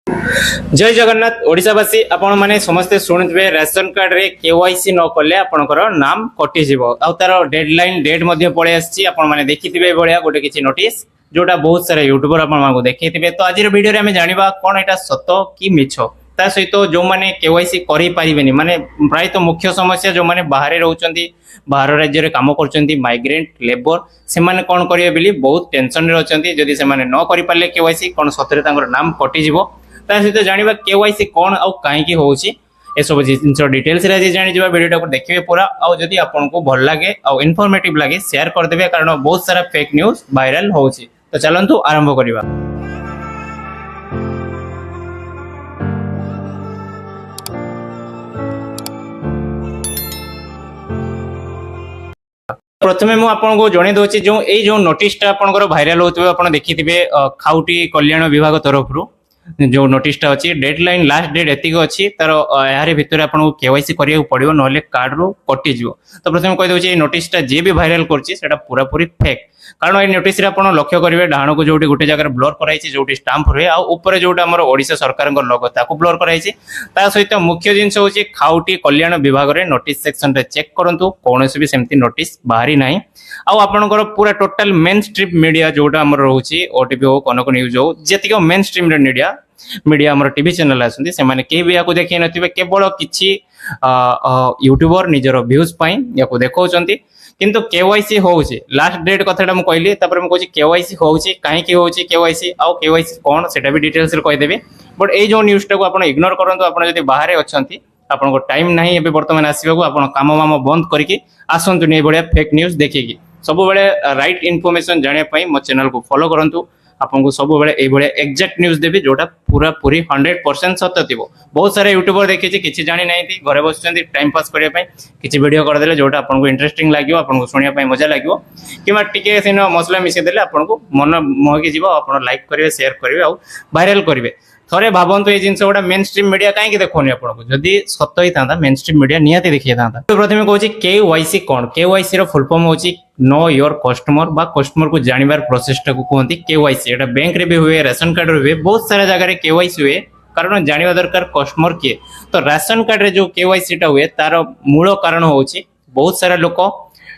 जय जगन्नाथ ओडिशावासी आपण माने समस्ते शुणुवे रेशन कार्ड रे केवाईसी न कले आपनकर नाम कटि जीवो आ तार डेडलाइन डेट मध्ये पळे आछि आपण माने देखिथिबे बढिया गोटे किछि नोटिस जोटा बहुत सारा यूट्यूबर आपण मानको देखिथिबे। तो आज वीडियो रे हम जानिबा कोन एटा सत कि मिछ ता सहित जो माने केवाईसी करि पारिबेनी माने प्राय तो मुख्य समस्या जो माने बाहर रहउचंती बाहर राज्य रे काम करचंती माइग्रेंट लेबर से माने कोन करिवे बिली बहुत टेंशन रे अछंती जदि से माने न करि पाले केवाईसी कोन सतरे तांकर नाम कटि जीवो ता सहित जानिबा केवाईसी कोन आ काहे की होउची ए सब जिंस डिटेल्स रे जे जानि जिबा वीडियो को देखिबे पूरा आ जदि आपन को भल लागे आ इन्फॉर्मेटिव लागे शेयर कर देबे कारण बहुत सारा फेक न्यूज़ वायरल होउची। तो चलंतु आरंभ करिबा। प्रथमे मु आपन को जणे दोची जो ए जो नोटिस ता आपन को वायरल होतबे आपन देखिथिबे खाउटी कल्याण विभाग तरफ रु जो नोटिस ता अछि डेडलाइन लास्ट डेट एतिक अछि तार यारे भितर आपन को केवाईसी करिया पड़ियो नहले कार्ड रो कटि जिवो। तो प्रथमे कहि दोची ए नोटिस ता जे भी वायरल करछि सेटा पूरा पूरी फेक कारण ए नोटिस रे आपन लक्ष्य करिवे डाहाण को जोटी गोटे जगह ब्लर कराइछि जोटी स्टाम्प रहे आ ऊपर जोटा हमर ओडिसा सरकार को लोगो ताको ब्लर कराइछि ता सहित मुख्य जिंस होछि खाउटी कल्याण विभाग रे नोटिस सेक्शन रे चेक करंतु कोनोसी भी सेमती नोटिस बाहरी नाही आ आपनकर पूरा टोटल मेन स्ट्रीम मीडिया जोटा हमर रहउछि ओटीपी हो कनक न्यूज हो जेतिक मेन स्ट्रीम रे मीडिया हमर टीवी चैनल आसंती से माने के भी याको देखै नथिबे केवल किछि यूट्यूबर निजर व्यूज पई याको देखौचंती किंतु केवाईसी होउछि लास्ट डेट कथाटा म कहली तापर म कहछि केवाईसी होउछि काहे की होउछि केवाईसी आ केवाईसी कोन सेटा भी डिटेल्स रे कहि देबे बट ए जो न्यूज़ टा को आपण इग्नोर करंतु आपण जदि बाहर अछंती आपण को टाइम नाही एबे वर्तमान आसीबा को आपण काम माम बंद करके आसंतु नै बढिया फेक न्यूज़ देखिकी सब बेले राइट इन्फॉर्मेशन जाने पई मो चैनल को फॉलो करंतु आपन को सब बेले ए बढिया एग्जैक्ट न्यूज़ देबी जोटा पूरा पूरी 100% सत्य थिबो। बहुत सारे यूट्यूबर देखि छी किछि जानि नाही थी घरे बसचंती टाइम पास करिया पई किछि वीडियो कर देले जोटा आपन को इंटरेस्टिंग लागियो आपन को सुनिया पई मजा लागियो किमा टिके सिन मसला मिसे देले आपन को मन मोहकी जीवो आपन लाइक करिवे शेयर करिवे आ वायरल करिवे। थरे भाबंतु ए जिंस गोटा मेन स्ट्रीम मीडिया काहे की देखोनी आपन को जदी सत्य ही थांदा मेन स्ट्रीम मीडिया नियाती देखिए थांदा। तो प्रथमे कहूची केवाईसी कोन केवाईसी रो फुल फॉर्म होची नो योर कस्टमर बा कस्टमर को जानिबार प्रोसेस टा को कहंती केवाईसी एटा बैंक रे भी हुए रेशन कार्ड रे हुए बहुत सारा जगह रे केवाईसी हुए कारण जानिबा दरकार कस्टमर के। तो राशन कार्ड रे जो केवाईसी टा हुए तार मूल कारण होची बहुत सारा लोक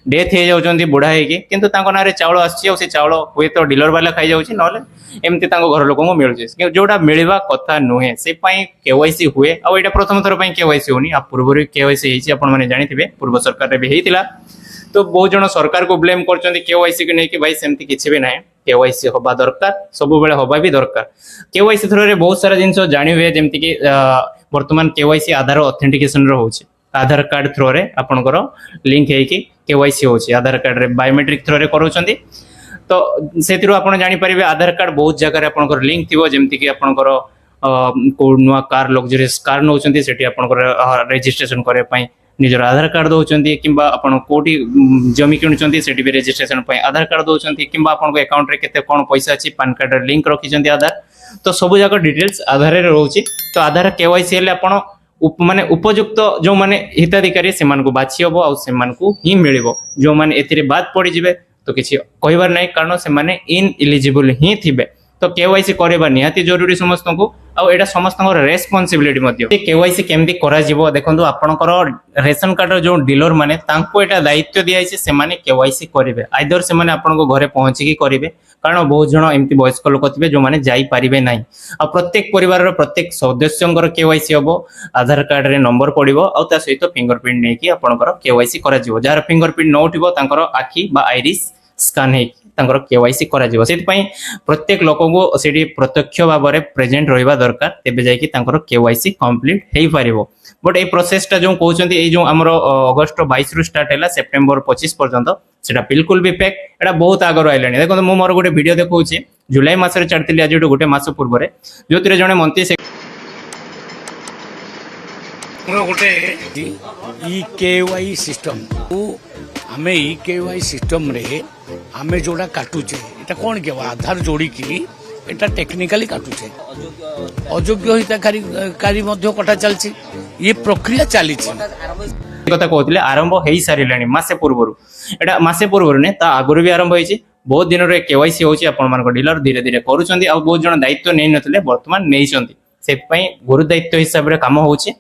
डेथ हो जाउछंती बुढ़ा हेकी किंतु तांको नारे चावल आछि ओ से चावल हुए तो डीलर वाला खाइ जाउछि नले एमती तांको घर लोक को मिलुछि जोटा मिलवा कथा नुहे से पई केवाईसी हुए आ एटा प्रथम थर पई केवाईसी होनी आ पूर्वरी केवाईसी हेछि आपण माने जानिथिबे पूर्व सरकार रे भी हेतिला। तो बहुत जन सरकार को ब्लेम करचंती केवाईसी के नै कि भाई सेमती किछि भी नै केवाईसी होबा दरकार सब बेले होबा भी दरकार। केवाईसी थर रे बहुत सारा जिंस जानि हुए जेमति कि वर्तमान केवाईसी आधार ऑथेंटिकेशन रो होछि आधार कार्ड थ्रो रे आपनकर लिंक है कि केवाईसी होछि आधार कार्ड रे बायोमेट्रिक थ्रो रे करूछंती। तो सेतिरो आपण जानि परिबे आधार कार्ड बहुत जगह रे आपनकर लिंक थिबो जेमति कि आपनकर को नुवा कार लग्जरियस कार नउछंती सेठी आपनकर रजिस्ट्रेशन करे पई निजर आधार कार्ड दउछंती किंबा आपण कोठी जमी किनुछंती सेठी भी रजिस्ट्रेशन पई आधार कार्ड दउछंती किंबा आपण को अकाउंट रे केते कोन पैसा अछि पैन कार्ड रे लिंक रखिछंती आधार तो सब जगह डिटेल्स आधार रे रहउची। तो आधार केवाईसी हेले आपण माने उपयुक्त जो माने हिताधिकारी से मान को बाछि हबो आ से मान को ही मिलिबो जो माने एथिरे बात पड़ी जिवे तो किछि कहबार नै कारण से माने इन एलिजिबल ही थिबे। तो केवाईसी करबा निहाती जरूरी समस्त को आ एटा समस्त रेस्पोंसिबिलिटी मध्ये केवाईसी केमती करा जिवो देखंतु आपनकर रेशन कार्ड जो डीलर माने तांको एटा दायित्व दियाइसे से माने केवाईसी करिवे आइदर से माने आपनको घरे पहुंची की करिवे कारण बहुत जण एमती वयस्क लोक थिबे जो माने जाई परिबे नै आ प्रत्येक परिवार रो प्रत्येक सदस्यंकर केवाईसी हबो आधार कार्ड रे नंबर पडिबो आ ता सहित फिंगरप्रिंट नै कि आपनकर केवाईसी करा जिवो जार फिंगरप्रिंट न उठिबो तांकर आखि बा आइरिस स्कैन है तांकर केवाईसी करा जिवो सेति पई प्रत्येक लोक को सेठी प्रत्यक्ष भाव में प्रेजेंट रहिबा दरकार तेबे जाय कि तांकर केवाईसी कंप्लीट हेई पारिबो। बट ए प्रोसेस टा जो कहउछंती ए जो हमरो अगस्त 22 रु स्टार्ट हैला सेप्टेम्बर 25 पर्यंत सेटा बिल्कुल भी फेक एटा बहुत आगर आइलानी देखो मु मोर गोटे वीडियो देखौछि जुलाई मास रे चढ़तिली आज गोटे मास पूर्व रे जोतिरे जने मंत्री से गोटे ई केवाई सिस्टम आमे ई केवाई सिस्टम रे आमे जोड़ा काटुचे एटा कोन के आधार जोड़ी की एटा टेक्निकली काटुचे अयोग्य हिताकारी मध्य कटा चलछि ये प्रक्रिया चली कथा कहते आरंभ हो सारे मासे पूर्व एटा मासे पूर्व ने ता आगुरी भी आरंभ होइछि बहुत दिन रे केवाईसी होछि आपन मान डीलर धीरे धीरे करूछंती आ बहुत जण दायित्व नै नथिले वर्तमान नैछंती से गुरु दायित्व हिसाब से कम होउछि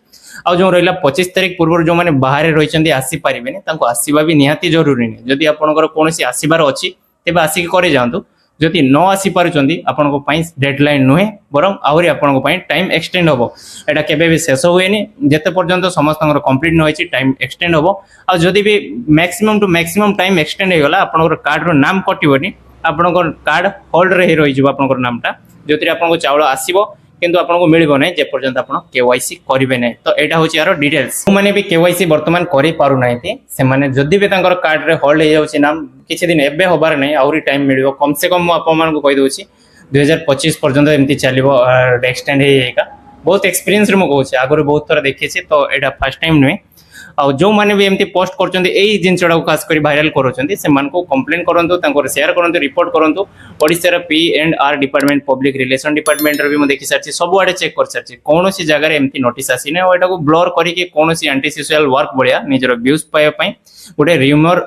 आ जो रहिला 25 तारिख पूर्व जो माने बाहर रहिचंदी आसी परिबेनी तांको आसीबा भी निहाती जरूरी नहीं जदि आपनकर कोनोसी आसीबार अछि तेबे आसी करे जांतु जदि न आसी पारुचंदी आपनको पई डेडलाइन नुहे बरम आहुरी आपनको पई टाइम एक्सटेंड होबो एटा केबे भी शेष होएनी जेते पर्यंत समस्तଙ୍କର कंप्लीट न होइछि टाइम एक्सटेंड होबो आ जदि भी maximum to maximum time extend हेगला आपनकर कार्ड रो नाम कटिबोनी आपनकर कार्ड होल्ड रे रहि जिवो आपनकर नामटा जोति आपनको चावल आसीबो किंतु आपको मिलबो नै जे पर्यंत आपण केवाईसी करिवे नै तो एटा होची यार डिटेल्स माने भी केवाईसी वर्तमान करि पारु नाइते से माने जदि भी तांकर कार्ड रे होल्ड हे जाउची नाम किछि दिन एबे होबार नै आउरी टाइम मिलिबो कम से कम आपण मान को कहि दोची 2025 पर्यंत एमती चलिबो एक्सटेंड हे का बहुत एक्सपीरियंस रे म कहूची आगुर बहुत थोड़ा देखि छी तो एटा फर्स्ट टाइम नै आ जो माने भी एमती पोस्ट करचंदी एई जिनसडा को खास करी वायरल करचंदी से मान को कंप्लेन करंतु तांको शेयर करंतु रिपोर्ट करंतु ओडिसा रा पी&आर डिपार्टमेंट पब्लिक रिलेशन डिपार्टमेंट रे भी म देखि सारची सब आडे चेक कर सारची कोनोसी जगह रे एमती नोटिस आसी नै ओटा को ब्लर करी के कोनोसी एंटी सोशल वर्क बढिया निजर व्यूज पाय पई गोटे र्यूमर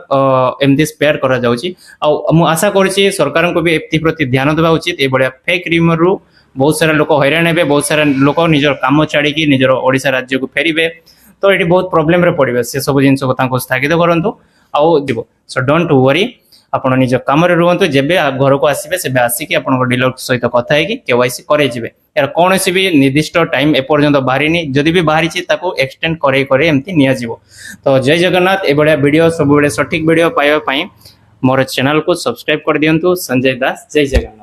एमती स्प्रेड करा जाउची आ मु आशा करची सरकार को भी एप्ति प्रति ध्यान देबा उचित ए बढिया फेक र्यूमर रु बहुत सारा लोक हैरान हेबे बहुत सारा लोक निजर काम छाड़ी की निजर ओडिसा राज्य को फेरिबे तो ये बहुत प्रॉब्लम रे पड़े से सब जिन को स्थगित करूँ आउ जीव सो डोंट वरी आपण निज काम रे रुहंतु जेबे घर को आसीबे से आसिकी आपण डीलर सहित कथा है कि केवाईसी करे जिवे यार कौन सी भी निर्दिष्ट टाइम एपर्यंत बाहरी जदि भी बाहरी ताको एक्सटेंड करे करे एमती निया जीवो तो जय जगन्नाथ ए बढिया वीडियो सब बडे सटीक वीडियो पाइबा पई मोर चैनल को सब्सक्राइब कर दियंतु संजय दास जय जगन्नाथ।